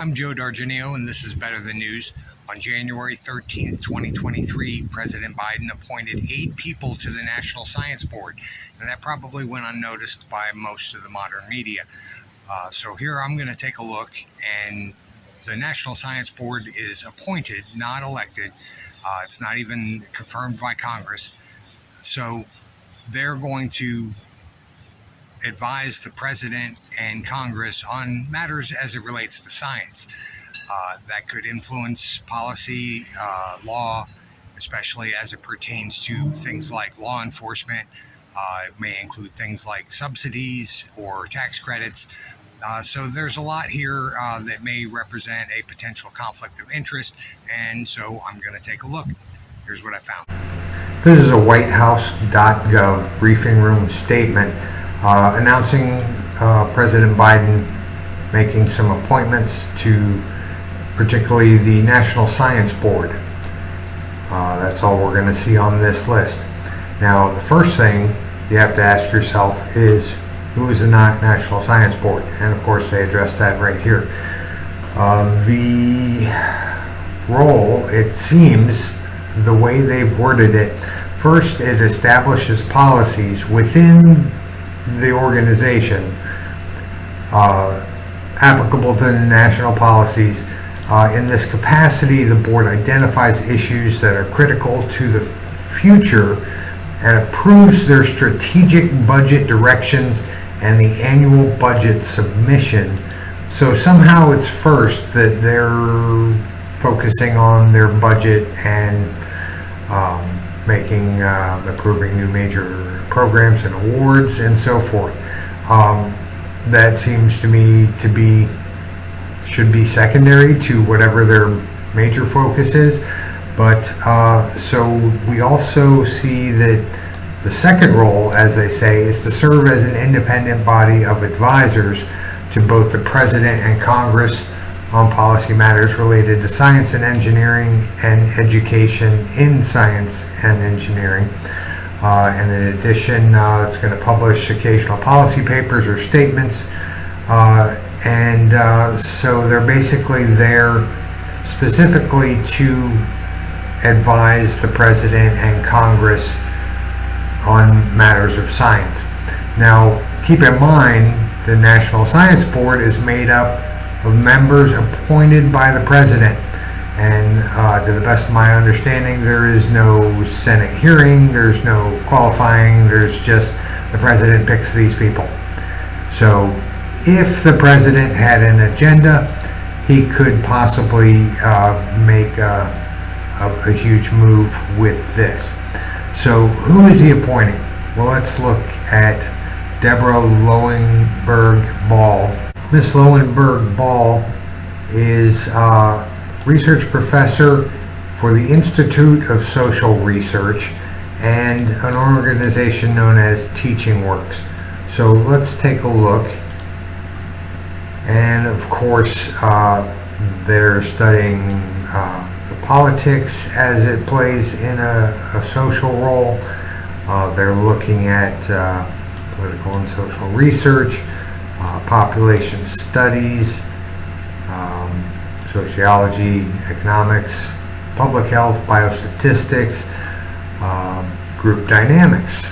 I'm Joe Darginio, and this is Better Than News. On January 13th, 2023, President Biden appointed 8 people to the National Science Board, and that probably went unnoticed by most of the modern media. So here I'm going to take a look, and the National Science Board is appointed, not elected. It's not even confirmed by Congress. So they're going to advise the president and Congress on matters as it relates to science. That could influence policy, law, especially as it pertains to things like law enforcement. It may include things like subsidies or tax credits. So there's a lot here that may represent a potential conflict of interest, and so I'm going to take a look. Here's what I found. This is a whitehouse.gov briefing room statement announcing President Biden making some appointments to particularly the National Science Board. That's all we're going to see on this list. Now, the first thing you have to ask yourself is, who is the National Science Board? And of course they address that right here. The role, it seems, the way they've worded it, first it establishes policies within the organization applicable to the national policies. In this capacity, the board identifies issues that are critical to the future and approves their strategic budget directions and the annual budget submission. So somehow it's first that they're focusing on their budget and approving new major programs and awards and so forth. That seems to me should be secondary to whatever their major focus is. But so we also see that the second role, as they say, is to serve as an independent body of advisors to both the President and Congress on policy matters related to science and engineering and education in science and engineering. And in addition, it's going to publish occasional policy papers or statements. So they're basically there specifically to advise the President and Congress on matters of science. Now, keep in mind, the National Science Board is made up of members appointed by the President. And to the best of my understanding, there is no Senate hearing, there's no qualifying, there's just the President picks these people. So if the President had an agenda, he could possibly make a huge move with this. So who is he appointing? Well, let's look at Deborah Lowenberg-Ball. Ms. Lowenberg-Ball is research professor for the Institute of Social Research and an organization known as Teaching Works. So let's take a look. And of course, they're studying the politics as it plays in a social role. They're looking at political and social research, population studies, sociology, economics, public health, biostatistics, group dynamics,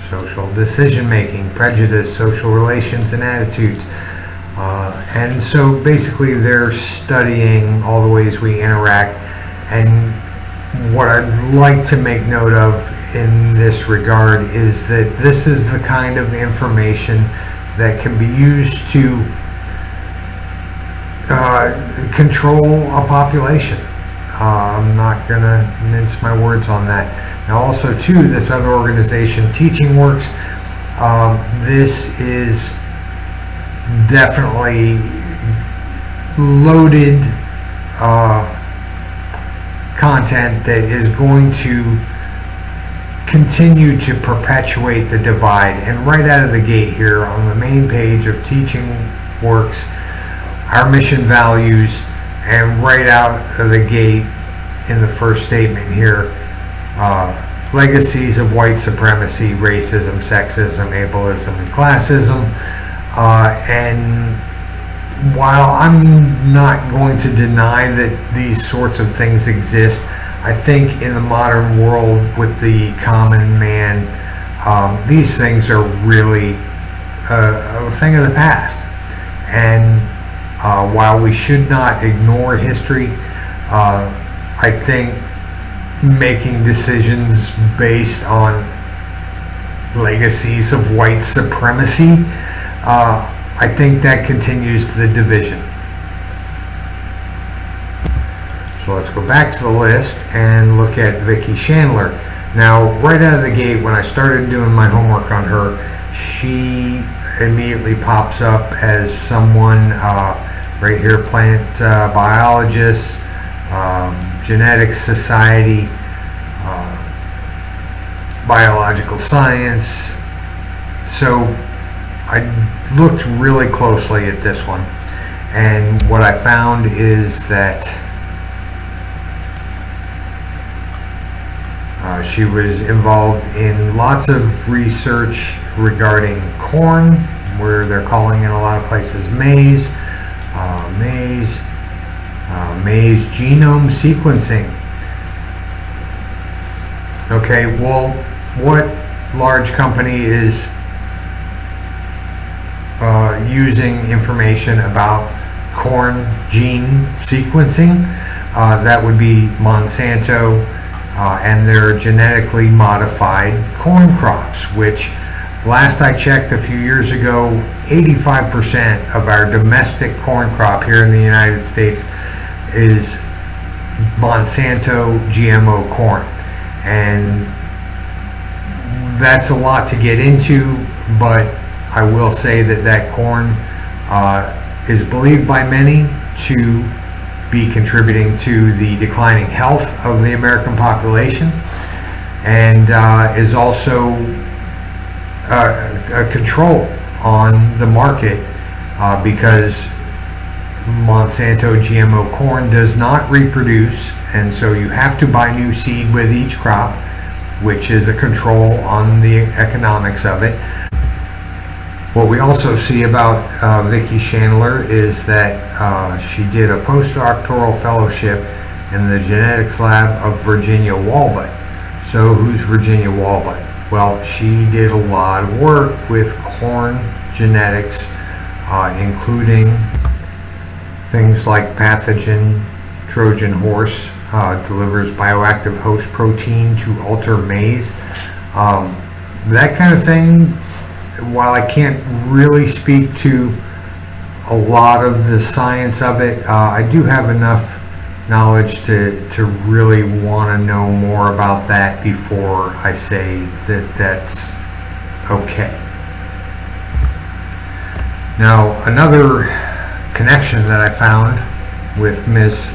social decision making, prejudice, social relations and attitudes. And so basically they're studying all the ways we interact. And what I'd like to make note of in this regard is that this is the kind of information that can be used to control a population. I'm not going to mince my words on that. Now also too, this other organization, Teaching Works, this is definitely loaded content that is going to continue to perpetuate the divide. And right out of the gate here on the main page of Teaching Works, our mission values, and right out of the gate in the first statement here, legacies of white supremacy, racism, sexism, ableism, and classism. And while I'm not going to deny that these sorts of things exist, I think in the modern world with the common man, these things are really a thing of the past. And while we should not ignore history, I think making decisions based on legacies of white supremacy, I think that continues the division. So let's go back to the list and look at Vicki Chandler. Now, right out of the gate, when I started doing my homework on her, she immediately pops up as someone, right here, plant biologist, genetics society, biological science. So I looked really closely at this one, and what I found is that she was involved in lots of research regarding corn, where they're calling in a lot of places maize, maize genome sequencing. Okay, well, what large company is using information about corn gene sequencing? That would be Monsanto and their genetically modified corn crops, which last I checked a few years ago, 85% of our domestic corn crop here in the United States is Monsanto GMO corn. And that's a lot to get into, but I will say that that corn is believed by many to be contributing to the declining health of the American population, and is also a control on the market because Monsanto GMO corn does not reproduce, and so you have to buy new seed with each crop, which is a control on the economics of it. What we also see about Vicki Chandler is that she did a postdoctoral fellowship in the genetics lab of Virginia Walbut. So who's Virginia Walbut? Well, she did a lot of work with corn genetics, including things like pathogen Trojan horse, delivers bioactive host protein to alter maize. That kind of thing, while I can't really speak to a lot of the science of it, I do have enough knowledge to really want to know more about that before I say that that's okay. Now, another connection that I found with Ms.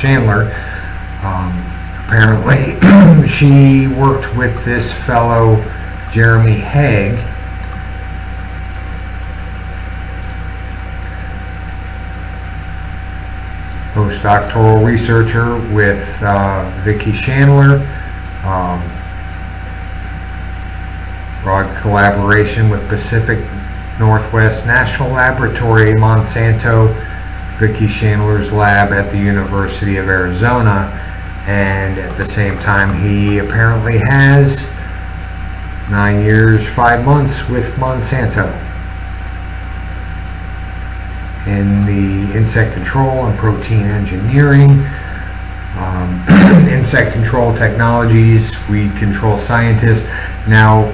Chandler, apparently she worked with this fellow Jeremy Haig, postdoctoral researcher with Vicki Chandler, broad collaboration with Pacific Northwest National Laboratory, Monsanto, Vicki Chandler's lab at the University of Arizona, and at the same time he apparently has 9 years, 5 months with Monsanto in the insect control and protein engineering, insect control technologies, weed control scientists. Now,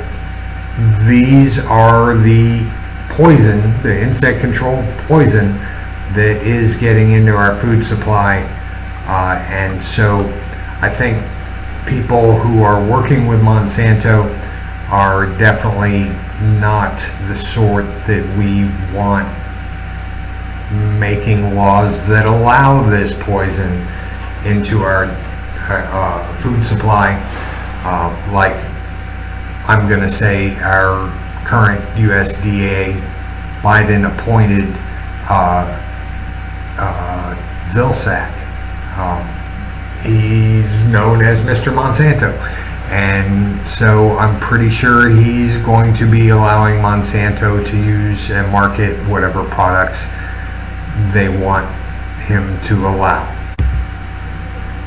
these are the poison, the insect control poison that is getting into our food supply, and so I think people who are working with Monsanto are definitely not the sort that we want making laws that allow this poison into our food supply, like I'm going to say our current USDA Biden appointed Vilsack. He's known as Mr. Monsanto, and so I'm pretty sure he's going to be allowing Monsanto to use and market whatever products they want him to allow.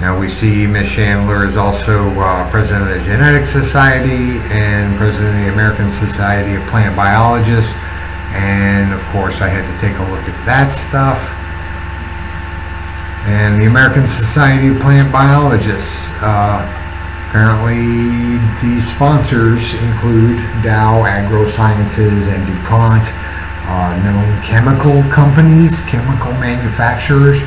Now we see Ms. Chandler is also president of the Genetics Society and president of the American Society of Plant Biologists, and of course I had to take a look at that stuff. And the American Society of Plant Biologists, apparently these sponsors include Dow AgroSciences and DuPont, known chemical companies, chemical manufacturers,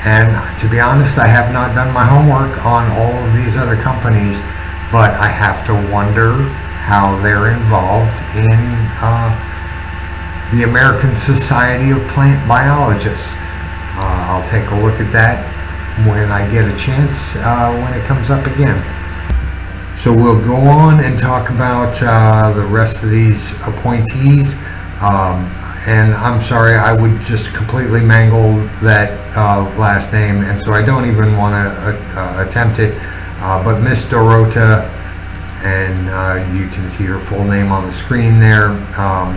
and to be honest, I have not done my homework on all of these other companies, but I have to wonder how they're involved in the American Society of Plant Biologists. I'll take a look at that when I get a chance, when it comes up again. So we'll go on and talk about the rest of these appointees. And I'm sorry, I would just completely mangle that last name, and so I don't even want to attempt it. But Miss Dorota, and you can see her full name on the screen there,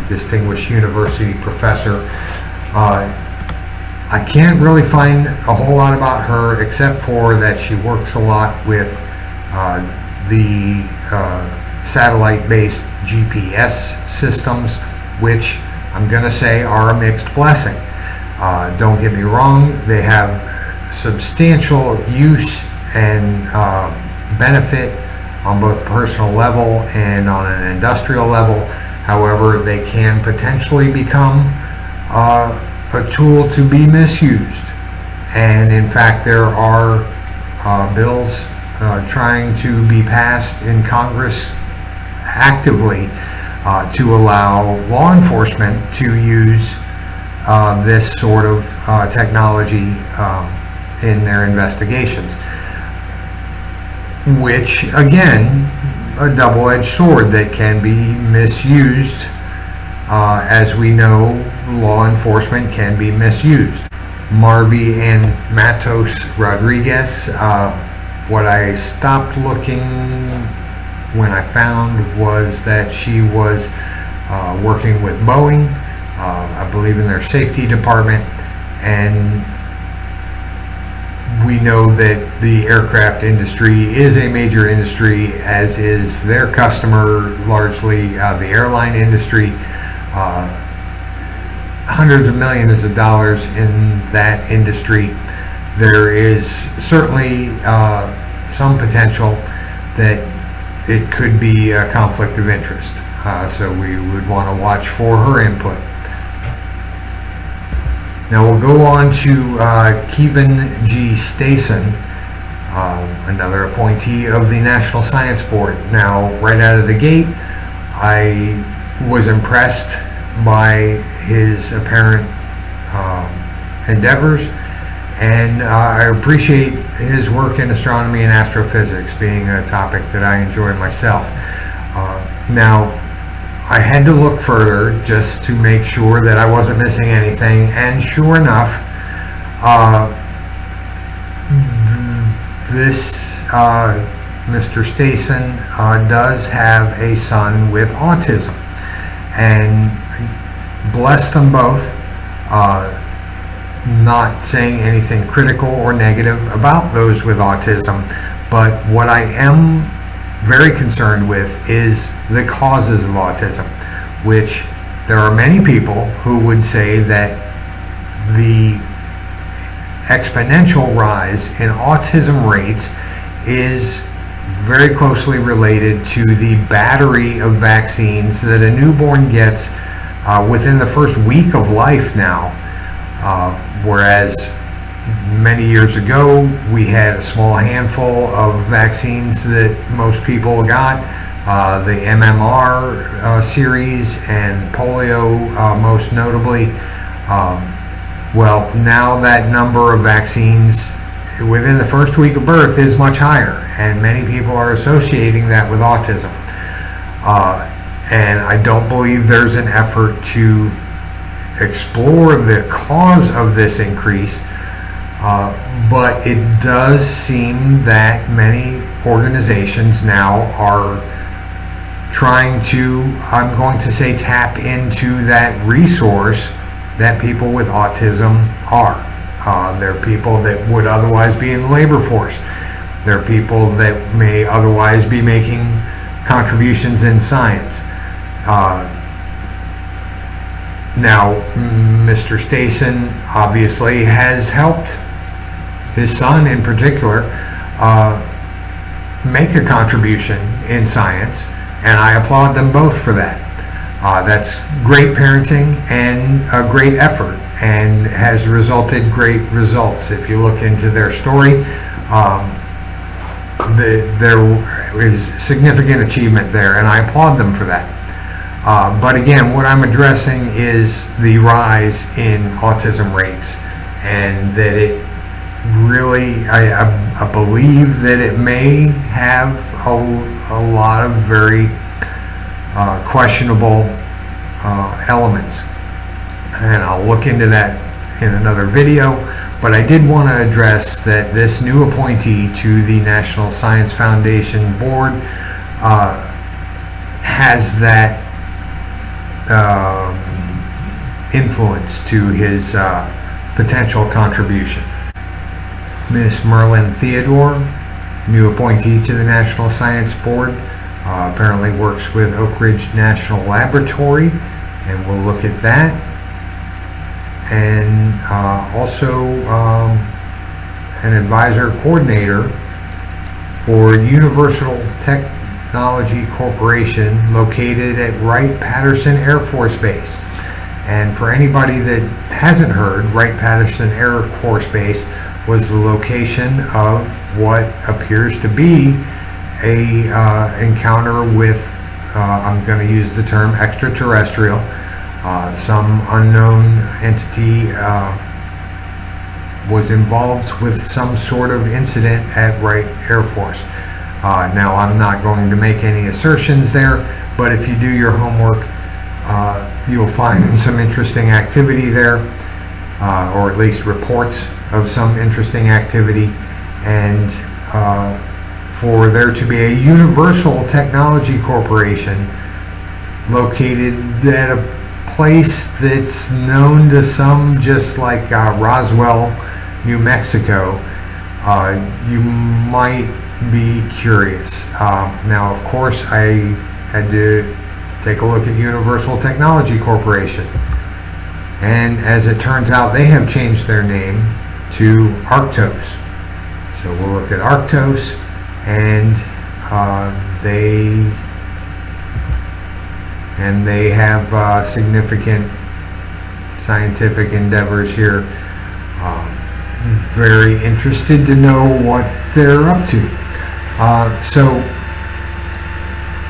distinguished university professor. I can't really find a whole lot about her except for that she works a lot with the satellite-based GPS systems, which I'm going to say are a mixed blessing. Don't get me wrong, they have substantial use and benefit on both personal level and on an industrial level. However, they can potentially become a tool to be misused. And in fact, there are bills trying to be passed in Congress actively to allow law enforcement to use this sort of technology in their investigations, which again, a double-edged sword that can be misused. As we know, law enforcement can be misused. Marvi and Matos Rodriguez, what I stopped looking when I found was that she was working with Boeing, I believe in their safety department, and we know that the aircraft industry is a major industry, as is their customer, largely the airline industry. Hundreds of millions of dollars in that industry. There is certainly some potential that it could be a conflict of interest. So we would want to watch for her input. Now we'll go on to Kevin G. Stason, another appointee of the National Science Board. Now, right out of the gate, I was impressed by his apparent endeavors, and I appreciate his work in astronomy and astrophysics, being a topic that I enjoy myself. Now, I had to look further just to make sure that I wasn't missing anything, and sure enough, this Mr. Stason does have a son with autism, and bless them both. Not saying anything critical or negative about those with autism, but what I am very concerned with is the causes of autism, which there are many people who would say that the exponential rise in autism rates is very closely related to the battery of vaccines that a newborn gets within the first week of life now, whereas many years ago we had a small handful of vaccines that most people got, the MMR series and polio most notably. Well, now that number of vaccines within the first week of birth is much higher, and many people are associating that with autism. And I don't believe there's an effort to explore the cause of this increase, but it does seem that many organizations now are trying to, I'm going to say, tap into that resource that people with autism are. They're people that would otherwise be in the labor force. They're people that may otherwise be making contributions in science. Now, Mr. Stason obviously has helped his son in particular make a contribution in science, and I applaud them both for that. That's great parenting and a great effort, and has resulted great results. If you look into their story, there is significant achievement there, and I applaud them for that. But again, what I'm addressing is the rise in autism rates, and that it really, I believe that it may have a lot of very questionable elements, and I'll look into that in another video. But I did want to address that this new appointee to the National Science Foundation Board has that influence to his potential contribution. Miss Merlin Theodore, new appointee to the National Science Board, apparently works with Oak Ridge National Laboratory, and we'll look at that. And also an advisor coordinator for Universal Technology Corporation, located at Wright-Patterson Air Force Base. And for anybody that hasn't heard, Wright-Patterson Air Force Base was the location of what appears to be a encounter with, I'm going to use the term extraterrestrial, some unknown entity was involved with some sort of incident at Wright Air Force. Now, I'm not going to make any assertions there, but if you do your homework, you'll find some interesting activity there, or at least reports of some interesting activity. And for there to be a Universal Technology Corporation located at a place that's known to some just like Roswell, New Mexico, you might be curious. Now, of course, I had to take a look at Universal Technology Corporation, and as it turns out, they have changed their name to Arctos. So we'll look at Arctos, and they have significant scientific endeavors here. Very interested to know what they're up to. So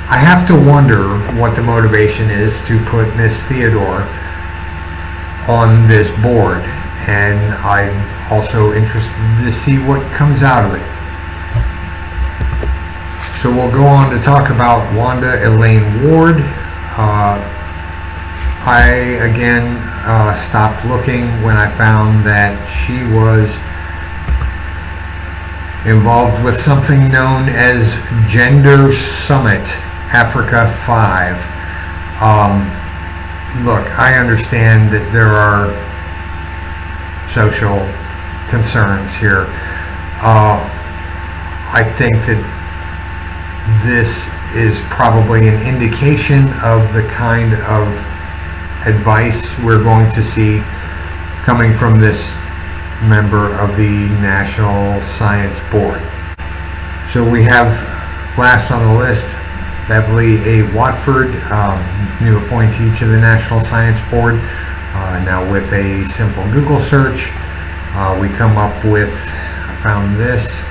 I have to wonder what the motivation is to put Miss Theodore on this board, and I'm also interested to see what comes out of it. So we'll go on to talk about Wanda Elaine Ward. I again stopped looking when I found that she was involved with something known as Gender Summit Africa 5. Look, I understand that there are social concerns here. I think that this is probably an indication of the kind of advice we're going to see coming from this member of the National Science Board. So we have last on the list Beverly A. Watford, new appointee to the National Science Board. Now with a simple Google search, we come up with, I found this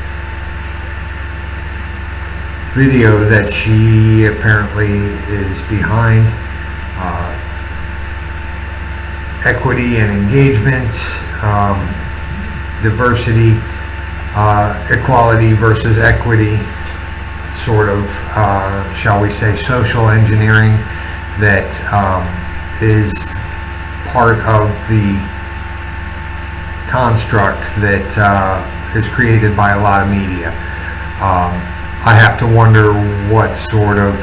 video that she apparently is behind. Equity and engagement, diversity, equality versus equity, sort of, shall we say, social engineering that is part of the construct that is created by a lot of media. I have to wonder what sort of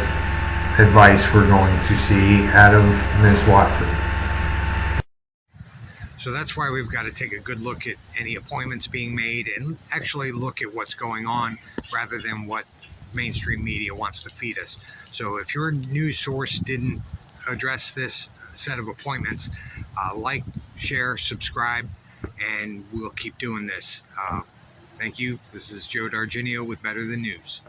advice we're going to see out of Ms. Watford. So that's why we've got to take a good look at any appointments being made and actually look at what's going on rather than what mainstream media wants to feed us. So if your news source didn't address this set of appointments, like, share, subscribe, and we'll keep doing this. Thank you. This is Joe Darginio with Better Than News.